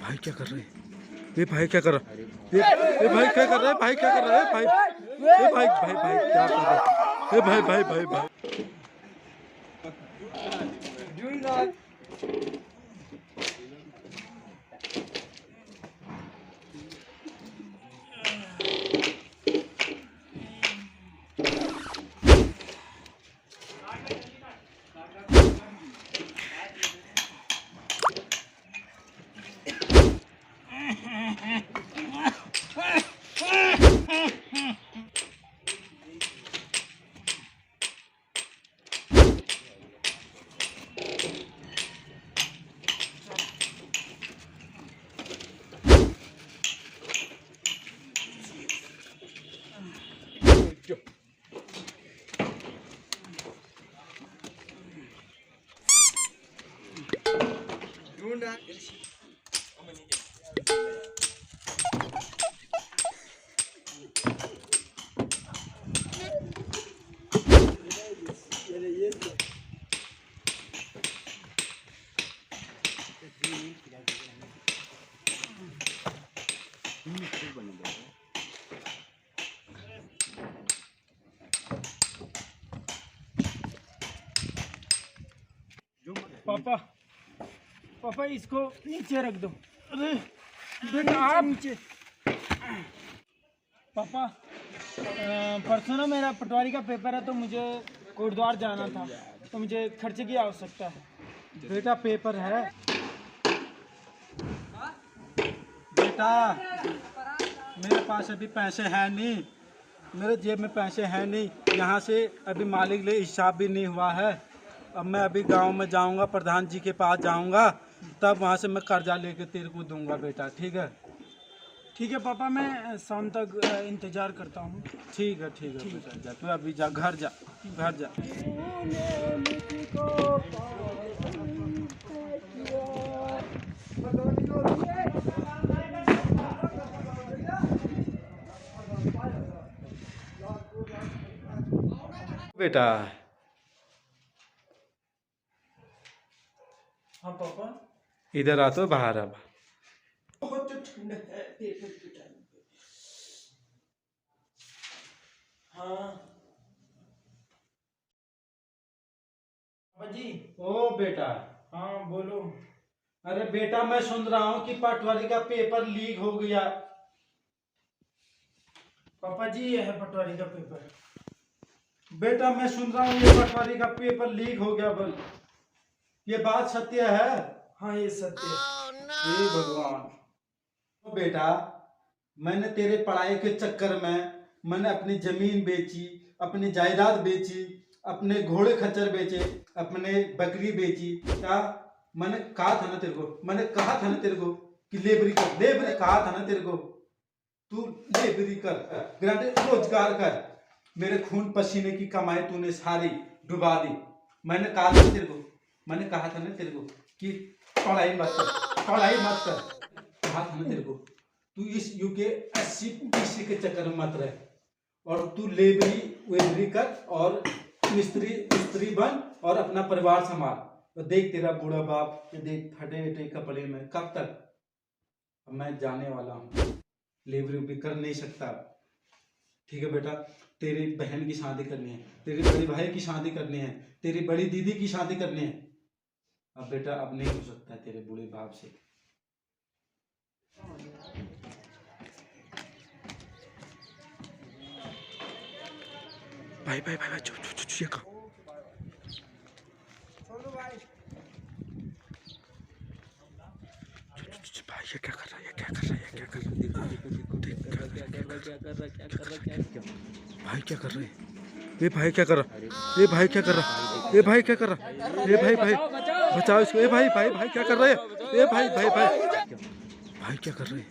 भाई क्या कर रहे हैं? ये भाई क्या कर रहा है? ये भाई क्या कर रहा है? भाई क्या कर रहा है? भाई ये भाई भाई भाई क्या कर रहा है? ये भाई भाई भाई भाई पापा पापा इसको नीचे रख दो। अरे बेटा आप नीचे। पापा परसों ना मेरा पटवारी का पेपर है तो मुझे कोटद्वार जाना था तो मुझे खर्चे की आवश्यकता है। बेटा पेपर है बेटा, मेरे पास अभी पैसे हैं नहीं, मेरे जेब में पैसे हैं नहीं, यहाँ से अभी मालिक ले हिसाब भी नहीं हुआ है। अब मैं अभी गांव में जाऊंगा, प्रधान जी के पास जाऊंगा, तब वहाँ से मैं कर्जा लेके तेरे को दूंगा बेटा, ठीक है? ठीक है पापा, मैं शाम तक इंतज़ार करता हूँ। ठीक है बेटा, जा तू अभी जा, घर जा घर जा। बेटा हाँ पापा। इधर आ तो बाहर अब। बहुत ठंड है पेपर के टाइम पे। हाँ पापा जी। ओ बेटा। हाँ बोलो। अरे बेटा मैं सुन रहा हूँ कि पटवारी का पेपर लीक हो गया। पापा जी ये है पटवारी का पेपर। बेटा मैं सुन रहा हूँ ये पटवारी का पेपर लीक हो गया, बोल ये बात सत्य है? हाँ ये सत्य है। हे भगवान। तो बेटा मैंने तेरे पढ़ाई के चक्कर में मैंने अपनी जमीन बेची, अपनी जायदाद बेची, अपने घोड़े खच्चर बेचे, अपने बकरी बेची। क्या मैंने कहा था ना तेरे को, मैंने कहा था ना तेरे को कि लेबरी कर, लेबरी कहा था ना तेरे को, तू लेबरी कर, ग्रांटेड रोजगार कर। मेरे खून पसीने की कमाई तूने सारी डुबा दी। मैंने कहा था तेरे को, मैंने कहा था ना तेरे को कि पढ़ाई मत कर, पढ़ाई मत कर, कहा था ना तेरे को। तू इस युग के 80-20 के चक्कर में मत रह और तू लेबरी वेबरी कर और मिस्त्री बन और अपना परिवार संभाल। तो देख तेरा बूढ़ा बाप देख फटे कपड़े में कब तक। अब मैं जाने वाला हूँ, लेबरी भी कर नहीं सकता, ठीक है बेटा? तेरी बहन की शादी करनी है, तेरे बड़े भाई की शादी करनी है, तेरी बड़ी दीदी की शादी करनी है। अब बेटा अब नहीं हो सकता तेरे बूढ़े बाप से। भाई भाई भाई भाई चुप ये कहाँ? भाई ये क्या कर रहा है? ये क्या कर रहा है? ये क्या कर रहा है? भाई क्या कर रहे हैं? ये भाई क्या कर रहा है? ये भाई क्या कर रहा है? ये भाई क्या कर रहा है? ये भाई भाई बचाओ इसको। ये भाई भाई भाई क्या कर रहे हैं? ये भाई भाई भाई भाई क्या कर रहे हैं?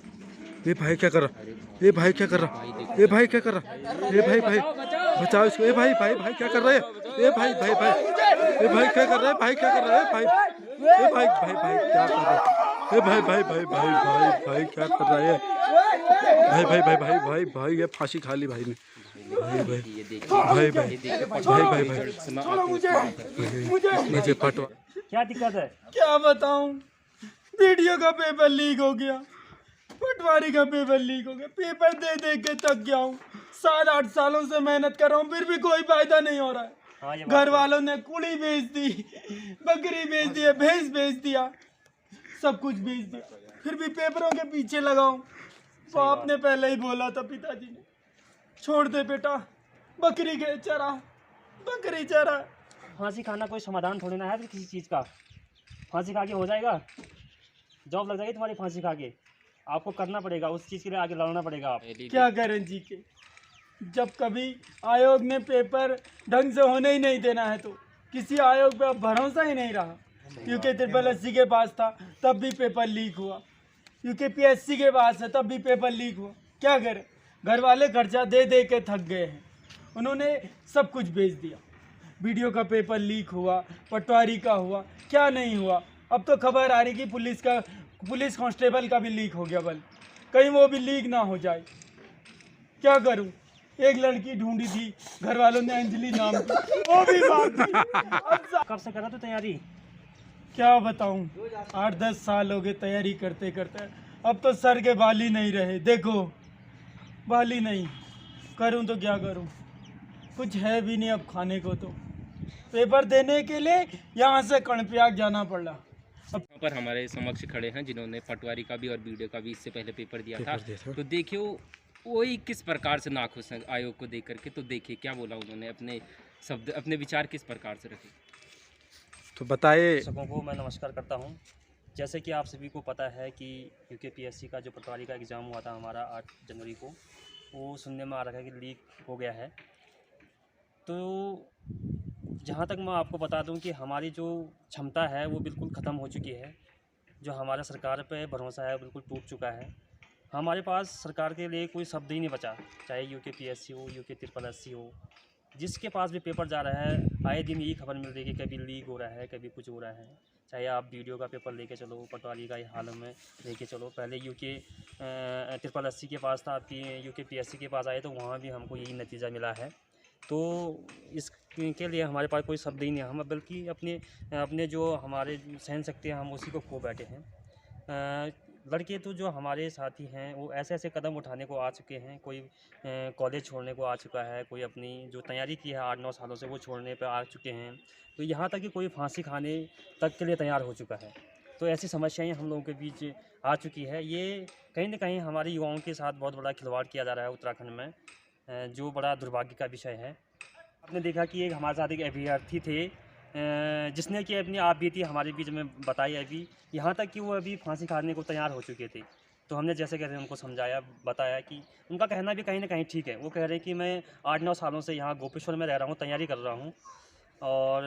ये भाई क्या कर रहा है? ये भाई क्या कर रहा है? ये भाई क्या कर रहा है? ये भाई भाई बचाओ इसको। ये भाई भाई भाई क्या कर रहे हैं? ये भाई भाई भाई ये भाई क्या कर रहे हैं? भाई क्या कर रहे हैं? भाई ये भाई भाई भाई क्या कर रहे हैं? ये भाई भाई भाई भाई भाई भाई क्या कर रहा है? भाई भाई भाई भाई भाई भाई ये फांसी खा ली भाई ने। भाई भाई भाई भाई भाई भाई मुझे पटवा। क्या दिक्कत है? क्या बताऊं? वीडियो का पेपर लीक हो गया, पटवारी का पेपर लीक हो गया। पेपर दे दे के थक गया हूँ। 7-8 सालों से मेहनत कर रहा हूँ, फिर भी कोई फायदा नहीं हो रहा है। हाँ, ये घर वालों ने कुड़ी बेच दी, बकरी बेच दी, भैंस बेच दिया, सब कुछ बेच दिया, फिर भी पेपरों के पीछे लगाऊं। बाप ने पहले ही बोला था, पिताजी ने, छोड़ दे बेटा, बकरी के चरा, बकरी चरा। फांसी खाना कोई समाधान थोड़ी ना है किसी चीज़ का। फांसी खा के हो जाएगा, जॉब लग जाएगी तुम्हारी फांसी खा के। आपको करना पड़ेगा, उस चीज़ के लिए आगे लड़ना पड़ेगा आप। क्या करें जी के, जब कभी आयोग ने पेपर ढंग से होने ही नहीं देना है तो किसी आयोग पे अब भरोसा ही नहीं रहा। यूके SSSC के पास था तब भी पेपर लीक हुआ, UKPSC के पास है तब भी पेपर लीक हुआ। क्या करें, घर वाले खर्चा दे दे के थक गए हैं। उन्होंने सब कुछ बेच दिया। वीडियो का पेपर लीक हुआ, पटवारी का हुआ, क्या नहीं हुआ। अब तो खबर आ रही कि पुलिस कांस्टेबल का भी लीक हो गया, बल कहीं वो भी लीक ना हो जाए। क्या करूं, एक लड़की ढूंढी थी घर वालों ने, अंजलि नाम की, वो भी भाग गई। कब से करा तो तैयारी? क्या बताऊं, 8-10 साल हो गए तैयारी करते करते। अब तो सर के बाल ही नहीं रहे, देखो बाल ही नहीं। करूं तो क्या करूं, कुछ है भी नहीं अब खाने को। तो पेपर देने के लिए यहाँ से कर्णप्रयाग जाना पड़ रहा। यहाँ पर हमारे समक्ष खड़े हैं जिन्होंने पटवारी का भी और बीडीओ का भी इससे पहले पेपर दिया था। तो देखिए वही किस प्रकार से नाखुश हैं आयोग को देख करके। तो देखिए क्या बोला उन्होंने, अपने विचार किस प्रकार से रखे। तो बताइए। दर्शकों को मैं नमस्कार करता हूं। जैसे कि आप सभी को पता है कि UKPSC का जो पटवारी का एग्ज़ाम हुआ था हमारा 8 जनवरी को, वो सुनने में आ रहा है कि लीक हो गया है। तो जहाँ तक मैं आपको बता दूं कि हमारी जो क्षमता है वो बिल्कुल ख़त्म हो चुकी है। जो हमारा सरकार पे भरोसा है बिल्कुल टूट चुका है। हमारे पास सरकार के लिए कोई शब्द ही नहीं बचा, चाहे UKPSC हो, UKSSC हो, जिसके पास भी पेपर जा रहा है आए दिन यही खबर मिल रही है कि कभी लीक हो रहा है, कभी कुछ हो रहा है। चाहे आप वीडियो का पेपर लेके चलो, पटवारी का हाल में लेके चलो। पहले UKSSC के पास था, आपकी UKPSC के पास आए तो वहाँ भी हमको यही नतीजा मिला है। तो इसके लिए हमारे पास कोई शब्द ही नहीं है। हम बल्कि अपने जो हमारे सहन शक्ति है हम उसी को खो बैठे हैं। लड़के तो जो हमारे साथी हैं वो ऐसे ऐसे कदम उठाने को आ चुके हैं। कोई कॉलेज छोड़ने को आ चुका है, कोई अपनी जो तैयारी की है 8-9 सालों से वो छोड़ने पर आ चुके हैं। तो यहाँ तक कि कोई फांसी खाने तक के लिए तैयार हो चुका है। तो ऐसी समस्याएं हम लोगों के बीच आ चुकी है। ये कहीं ना कहीं हमारे युवाओं के साथ बहुत बड़ा खिलवाड़ किया जा रहा है उत्तराखंड में, जो बड़ा दुर्भाग्य का विषय है। आपने देखा कि एक हमारे साथ एक अभ्यर्थी थे जिसने कि अपनी आप बीती हमारे बीच में बताई, अभी यहाँ तक कि वो अभी फांसी खाने को तैयार हो चुके थे। तो हमने जैसे कहते हैं उनको समझाया, बताया कि उनका कहना भी कहीं ना कहीं ठीक है। वो कह रहे हैं कि मैं 8-9 सालों से यहाँ गोपेश्वर में रह रहा हूँ, तैयारी कर रहा हूँ, और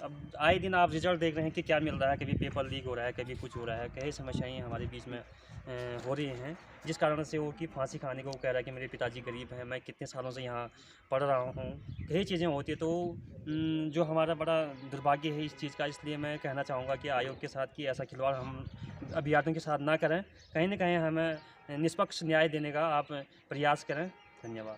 अब आए दिन आप रिजल्ट देख रहे हैं कि क्या मिल रहा है, कभी पेपर लीक हो रहा है, कभी कुछ हो रहा है। कई समस्याएं हमारे बीच में हो रही हैं, जिस कारण से वो कि फांसी खाने को वो कह रहा है कि मेरे पिताजी गरीब हैं, मैं कितने सालों से यहाँ पढ़ रहा हूँ। कई चीज़ें होती है। तो जो हमारा बड़ा दुर्भाग्य है इस चीज़ का। इसलिए मैं कहना चाहूँगा कि आयोग के साथ कि ऐसा खिलवाड़ हम अभ्यर्थियों के साथ ना करें। कहीं ना कहीं हमें निष्पक्ष न्याय देने का आप प्रयास करें। धन्यवाद।